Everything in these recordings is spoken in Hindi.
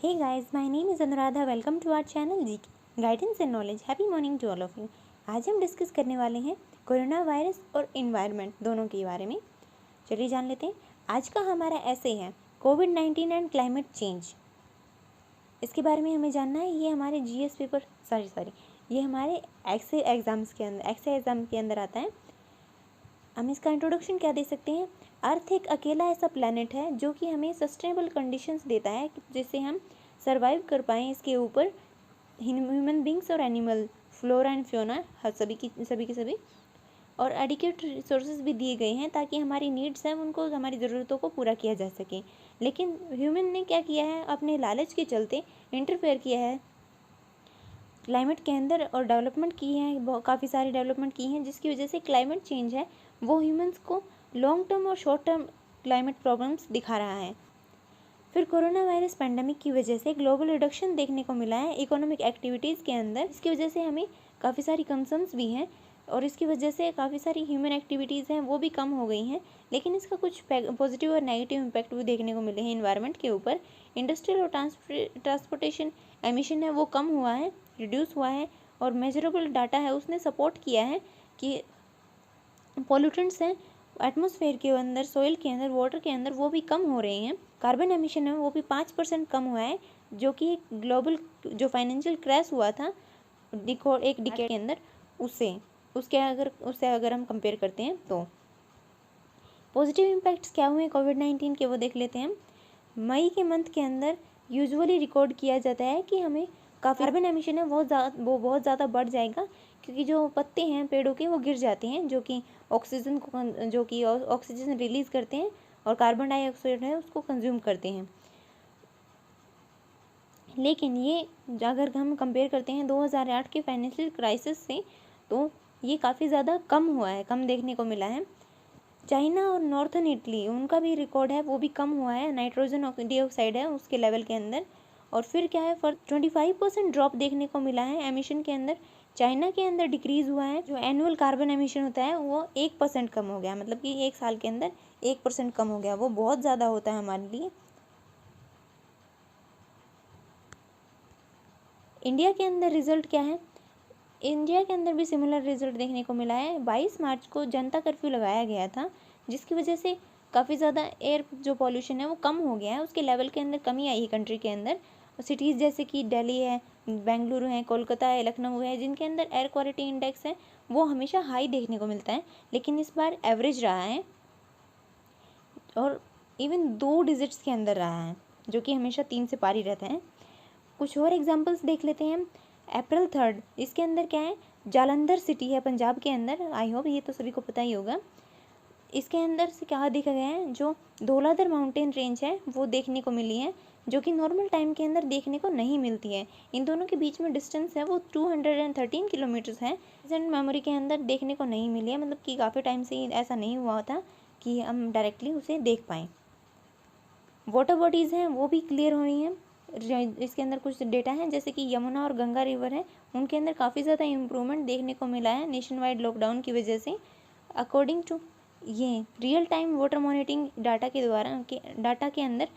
Hey guys, my name is Anuradha. Welcome to our channel GK Guidance and Knowledge. Happy morning to all of you. आज हम डिस्कस करने वाले हैं कोरोना वायरस और इन्वायरमेंट दोनों के बारे में। चलिए जान लेते हैं। आज का हमारा ऐसे है कोविड-19 एंड क्लाइमेट चेंज। इसके बारे में हमें जानना है। ये हमारे जीएस पेपर ये हमारे एक्से एग्ज़ाम के अंदर आता है। हम इसका इंट्रोडक्शन क्या दे सकते हैं। अर्थ एक अकेला ऐसा प्लैनेट है जो कि हमें सस्टेनेबल कंडीशंस देता है जिससे हम सरवाइव कर पाएँ। इसके ऊपर ह्यूमन बींग्स और एनिमल, फ्लोरा एंड फ्योना सभी और एडिक्वेट रिसोर्सेज भी दिए गए हैं ताकि हमारी नीड्स हैं उनको, हमारी ज़रूरतों को पूरा किया जा सके। लेकिन ह्यूमन ने क्या किया है, अपने लालच के चलते इंटरफेयर किया है क्लाइमेट के अंदर और डेवलपमेंट की है, काफ़ी सारी डेवलपमेंट की हैं जिसकी वजह से क्लाइमेट चेंज है वो ह्यूमंस को लॉन्ग टर्म और शॉर्ट टर्म क्लाइमेट प्रॉब्लम्स दिखा रहा है। फिर कोरोना वायरस पेंडेमिक की वजह से ग्लोबल रिडक्शन देखने को मिला है इकोनॉमिक एक्टिविटीज़ के अंदर। इसकी वजह से हमें काफ़ी सारी कंसर्न्स भी हैं और इसकी वजह से काफ़ी सारी ह्यूमन एक्टिविटीज़ हैं वो भी कम हो गई हैं। लेकिन इसका कुछ पॉजिटिव और नेगेटिव इम्पैक्ट भी देखने को मिले हैं इन्वायरमेंट के ऊपर। इंडस्ट्रियल और ट्रांसपोर्टेशन एमिशन है वो कम हुआ है, रिड्यूस हुआ है और मेजरेबल डाटा है उसने सपोर्ट किया है कि पॉल्यूटेंट्स हैं एटमॉस्फेयर के अंदर, सॉइल के अंदर, वाटर के अंदर वो भी कम हो रहे हैं। कार्बन एमिशन है वो भी 5% कम हुआ है जो कि ग्लोबल जो फाइनेंशियल क्रैश हुआ था एक डिकेड के अंदर उससे अगर हम कंपेयर करते हैं तो पॉजिटिव इम्पैक्ट्स क्या हुए कोविड-19 के वो देख लेते हैं। मई के मंथ के अंदर यूजुअली रिकॉर्ड किया जाता है कि हमें कार्बन एमिशन है वो बहुत ज़्यादा बढ़ जाएगा क्योंकि जो पत्ते हैं पेड़ों के वो गिर जाते हैं जो कि ऑक्सीजन रिलीज़ करते हैं और कार्बन डाइऑक्साइड है उसको कंज्यूम करते हैं। लेकिन ये अगर हम कंपेयर करते हैं 2008 के फाइनेंशियल क्राइसिस से तो ये काफ़ी ज़्यादा कम हुआ है, कम देखने को मिला है। चाइना और नॉर्थन इटली उनका भी रिकॉर्ड है वो भी कम हुआ है, नाइट्रोजन डाइऑक्साइड है उसके लेवल के अंदर। और फिर क्या है, फॉर 25% ड्रॉप देखने को मिला है एमिशन के अंदर। चाइना के अंदर डिक्रीज़ हुआ है, जो एनुअल कार्बन एमिशन होता है वो 1% कम हो गया, मतलब कि 1 साल के अंदर 1% कम हो गया। वो बहुत ज़्यादा होता है हमारे लिए। इंडिया के अंदर रिजल्ट क्या है, इंडिया के अंदर भी सिमिलर रिजल्ट देखने को मिला है। 22 मार्च को जनता कर्फ्यू लगाया गया था जिसकी वजह से काफ़ी ज़्यादा एयर जो पॉल्यूशन है वो कम हो गया है, उसके लेवल के अंदर कमी आई है कंट्री के अंदर। सिटीज़ जैसे कि दिल्ली है, बेंगलुरु है, कोलकाता है, लखनऊ है, जिनके अंदर एयर क्वालिटी इंडेक्स है वो हमेशा हाई देखने को मिलता है, लेकिन इस बार एवरेज रहा है और इवन 2 डिजिट्स के अंदर रहा है जो कि हमेशा 3 से पार ही रहता है। कुछ और एग्जांपल्स देख लेते हैं हम। अप्रैल 3 इसके अंदर क्या है, जालंधर सिटी है पंजाब के अंदर, आई होप ये तो सभी को पता ही होगा। इसके अंदर से क्या देखा गया है, जो धौलाधर माउंटेन रेंज है वो देखने को मिली है जो कि नॉर्मल टाइम के अंदर देखने को नहीं मिलती है। इन दोनों के बीच में डिस्टेंस है वो 213 किलोमीटर्स है। रिसेंट मेमोरी के अंदर देखने को नहीं मिली है, मतलब कि काफ़ी टाइम से ऐसा नहीं हुआ था कि हम डायरेक्टली उसे देख पाएँ। वाटर बॉडीज़ हैं वो भी क्लियर हुई हैं। इसके अंदर कुछ डेटा है जैसे कि यमुना और गंगा रिवर है, उनके अंदर काफ़ी ज़्यादा इम्प्रूवमेंट देखने को मिला है नेशन वाइड लॉकडाउन की वजह से। अकॉर्डिंग टू ये real time water monitoring data के अंदर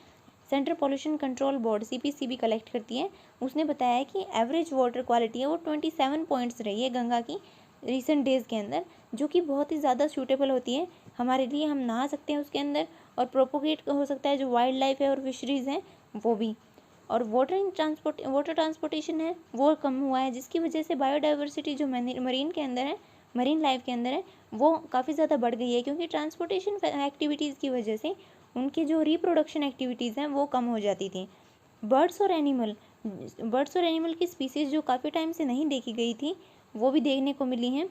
central pollution control board CPCB collect करती है। उसने बताया है कि एवरेज वाटर क्वालिटी है वो 27 पॉइंट्स रही है गंगा की रिसेंट डेज़ के अंदर, जो कि बहुत ही ज़्यादा सूटेबल होती है हमारे लिए। हम नहा सकते हैं उसके अंदर और प्रोपोगेट हो सकता है जो वाइल्ड लाइफ है और फिशरीज़ हैं वो भी। और वाटर ट्रांसपोर्टेशन है वो कम हुआ है जिसकी वजह से बायोडाइवर्सिटी जो मरीन के अंदर है, मरीन लाइफ के अंदर है वो काफ़ी ज़्यादा बढ़ गई है क्योंकि ट्रांसपोर्टेशन एक्टिविटीज़ की वजह से उनकी जो रिप्रोडक्शन एक्टिविटीज़ हैं वो कम हो जाती थी। बर्ड्स और एनिमल की स्पीसीज़ जो काफ़ी टाइम से नहीं देखी गई थी वो भी देखने को मिली हैं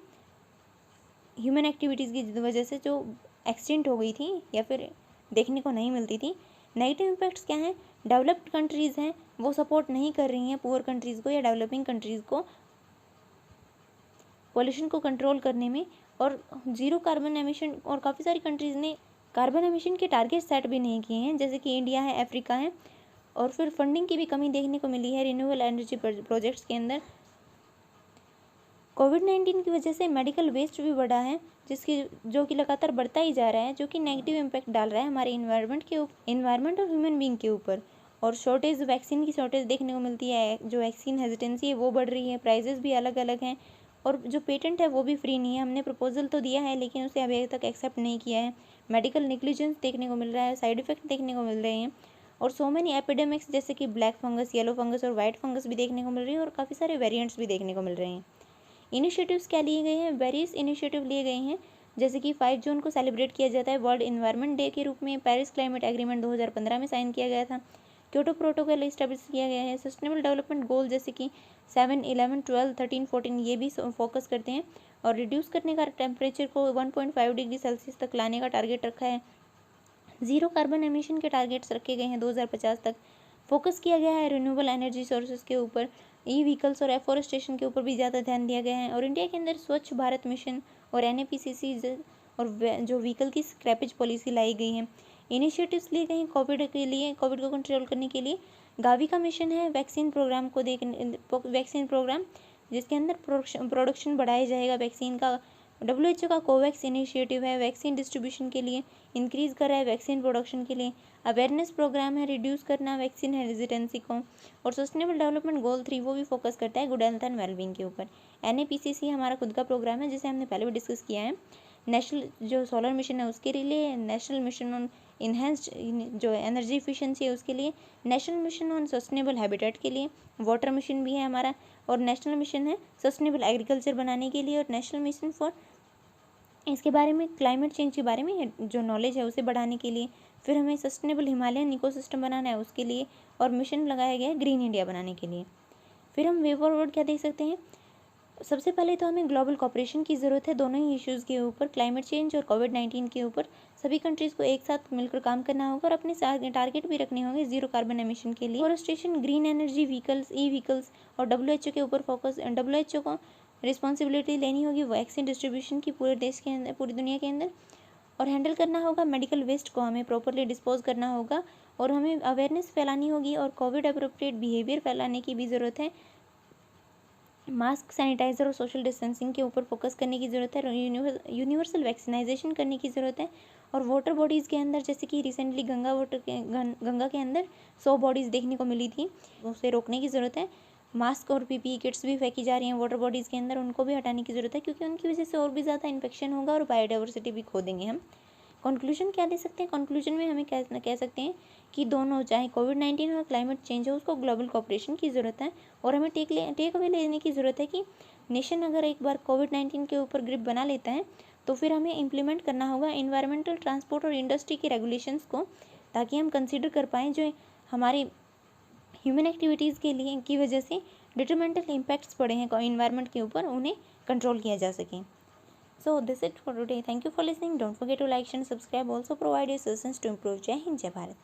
ह्यूमन एक्टिविटीज़ की वजह से, जो एक्सटिंक्ट हो गई थी या फिर देखने को नहीं मिलती थी। नेगेटिव इम्पैक्ट्स क्या हैं, डेवलप्ड कंट्रीज़ हैं वो सपोर्ट नहीं कर रही हैं पुअर कंट्रीज़ को या डेवलपिंग कंट्रीज़ को पॉल्यूशन को कंट्रोल करने में, और ज़ीरो कार्बन एमिशन, और काफ़ी सारी कंट्रीज़ ने कार्बन एमिशन के टारगेट सेट भी नहीं किए हैं जैसे कि इंडिया है, अफ्रीका है। और फिर फंडिंग की भी कमी देखने को मिली है रिन्यूएबल एनर्जी प्रोजेक्ट्स के अंदर। कोविड-19 की वजह से मेडिकल वेस्ट भी बढ़ा है जो कि लगातार बढ़ता ही जा रहा है, जो कि नेगेटिव इम्पैक्ट डाल रहा है हमारे इन्वायरमेंट और ह्यूमन बीइंग के ऊपर। और शॉर्टेज, वैक्सीन की शॉर्टेज देखने को मिलती है, जो वैक्सीन हेजिटेंसी है वो बढ़ रही है, प्राइजेस भी अलग अलग हैं, और जो पेटेंट है वो भी फ्री नहीं है। हमने प्रपोजल तो दिया है लेकिन उसे अभी तक एक्सेप्ट नहीं किया है। मेडिकल नेग्लिजेंस देखने को मिल रहा है, साइड इफेक्ट देखने को मिल रहे हैं, और सो मैनी एपिडेमिक्स जैसे कि ब्लैक फंगस, येलो फंगस और वाइट फंगस भी देखने को मिल रही है, और काफ़ी सारे वेरिएंट्स भी देखने को मिल रहे हैं। इनिशिएटिव्स क्या लिए गए हैं? वेरियस इनिशिएटिव लिए गए हैं, जैसे कि 5 जून को सेलिब्रेट किया जाता है वर्ल्ड इन्वायरमेंट डे के रूप में। पेरिस क्लाइमेट एग्रीमेंट 2015 में साइन किया गया था। क्योटो प्रोटोकॉल इस्टेब्लिश किया गया है। सस्टेनेबल डेवलपमेंट गोल जैसे कि 7, 11, 12, 13, 14 ये भी फोकस करते हैं, और रिड्यूस करने का टेम्परेचर को 1.5 डिग्री सेल्सियस तक लाने का टारगेट रखा है। ज़ीरो कार्बन एमिशन के टारगेट्स रखे गए हैं 2050 तक। फोकस किया गया है रिन्यूएबल एनर्जी सोर्सेज के ऊपर, ई व्हीकल्स और एफोरेस्टेशन के ऊपर भी ज़्यादा ध्यान दिया गया है। और इंडिया के अंदर स्वच्छ भारत मिशन और NAPCC और जो व्हीकल की स्क्रैपेज पॉलिसी लाई गई है। इनिशिएटिव्स लिए गए हैं कोविड के लिए, कोविड को कंट्रोल करने के लिए। गावी का मिशन है वैक्सीन प्रोग्राम को वैक्सीन प्रोग्राम जिसके अंदर प्रोडक्शन बढ़ाया जाएगा वैक्सीन का। WHO का कोवैक्स इनिशिएटिव है वैक्सीन डिस्ट्रीब्यूशन के लिए, इंक्रीज़ कर रहा है वैक्सीन प्रोडक्शन के लिए। अवेयरनेस प्रोग्राम है रिड्यूस करना वैक्सीन हेजिटेंसी को। और सस्टेनेबल डेवलपमेंट गोल 3 वो भी फोकस करता है गुड हेल्थ एंड वेलबींग के ऊपर। NAPCC हमारा खुद का प्रोग्राम है जिसे हमने पहले भी डिस्कस किया है। नेशनल जो सोलर मिशन है उसके लिए, नेशनल मिशन ऑन इन्हेंस्ड जो एनर्जी इफिशिएंसी है उसके लिए, national mission on sustainable habitat के लिए, वाटर मिशन भी है हमारा, और नेशनल मिशन है सस्टेनेबल एग्रीकल्चर बनाने के लिए, और नेशनल मिशन फॉर इसके बारे में क्लाइमेट चेंज के बारे में जो नॉलेज है उसे बढ़ाने के लिए। फिर हमें सस्टेनेबल हिमालयन इकोसिस्टम बनाना है उसके लिए, और मिशन लगाया गया है ग्रीन इंडिया बनाने के लिए। फिर हम वे फॉरवर्ड क्या देख सकते हैं? सबसे पहले तो हमें ग्लोबल कॉपरेशन की ज़रूरत है दोनों ही इश्यूज़ के ऊपर, क्लाइमेट चेंज और कोविड-19 के ऊपर। सभी कंट्रीज़ को एक साथ मिलकर काम करना होगा और अपने टारगेट भी रखने होंगे ज़ीरो कार्बन एमिशन के लिए। फोरेस्टेशन, ग्रीन एनर्जी, व्हीकल्स, ई व्हीकल्स और WHO के ऊपर फोकस। WHO को रिस्पॉन्सिबिलिटी लेनी होगी वैक्सीन डिस्ट्रीब्यूशन की पूरे देश के अंदर, पूरी दुनिया के अंदर, और हैंडल करना होगा मेडिकल वेस्ट को, हमें प्रॉपरली डिस्पोज करना होगा, और हमें अवेयरनेस फैलानी होगी और कोविड अप्रोप्रिएट बिहेवियर फैलाने की भी ज़रूरत है। मास्क, सैनिटाइज़र और सोशल डिस्टेंसिंग के ऊपर फोकस करने की ज़रूरत है। यूनिवर्सल वैक्सीनाइजेशन करने की ज़रूरत है। और वाटर बॉडीज़ के अंदर जैसे कि रिसेंटली गंगा के अंदर 100 बॉडीज़ देखने को मिली थी, उसे रोकने की ज़रूरत है। मास्क और PPE किट्स भी फेंकी जा रही हैं वाटर बॉडीज़ के अंदर, उनको भी हटाने की ज़रूरत है क्योंकि उनकी वजह से और भी ज़्यादा इन्फेक्शन होगा और बायोडाइवर्सिटी भी खो देंगे हम। कंक्लूजन क्या दे सकते हैं? कंक्लूजन में हमें कह सकते हैं कि दोनों, चाहे कोविड-19 हो, क्लाइमेट चेंज हो, उसको ग्लोबल कोऑपरेशन की ज़रूरत है, और हमें टेक अवे लेने की ज़रूरत है कि नेशन अगर एक बार कोविड-19 के ऊपर ग्रिप बना लेता है तो फिर हमें इम्प्लीमेंट करना होगा इन्वायरमेंटल, ट्रांसपोर्ट और इंडस्ट्री के रेगुलेशंस को, ताकि हम कंसिडर कर पाएँ जो हमारे ह्यूमन एक्टिविटीज़ के लिए की वजह से डिट्रीमेंटल इम्पैक्ट्स पड़े हैं इन्वायरमेंट के ऊपर, उन्हें कंट्रोल किया जा सके। So this is it for today. Thank you for listening. Don't forget to like, share, and subscribe. Also provide your suggestions to improve. Jai Hind, Jai Bharat.